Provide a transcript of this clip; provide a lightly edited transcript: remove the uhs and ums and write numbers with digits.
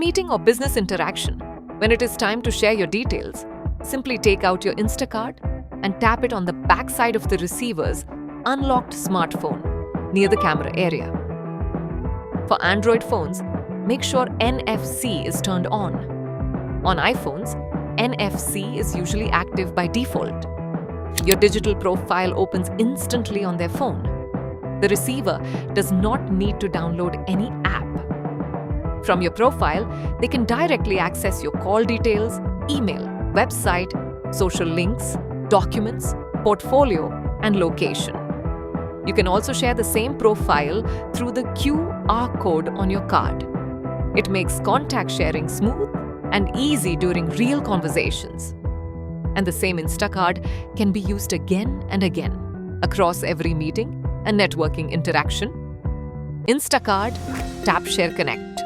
meeting or business interaction, when it is time to share your details, simply take out your INSTAACARD and tap it on the back side of the receiver's unlocked smartphone near the camera area. For Android phones, make sure NFC is turned on. On iPhones, NFC is usually active by default. Your digital profile opens instantly on their phone. The receiver does not need to download any app. From your profile, they can directly access your call details, email, website, social links, documents, portfolio, and location. You can also share the same profile through the QR code on your card. It makes contact sharing smooth and easy during real conversations. And the same INSTAACARD can be used again and again across every meeting and networking interaction. INSTAACARD, Tap, Share, Connect.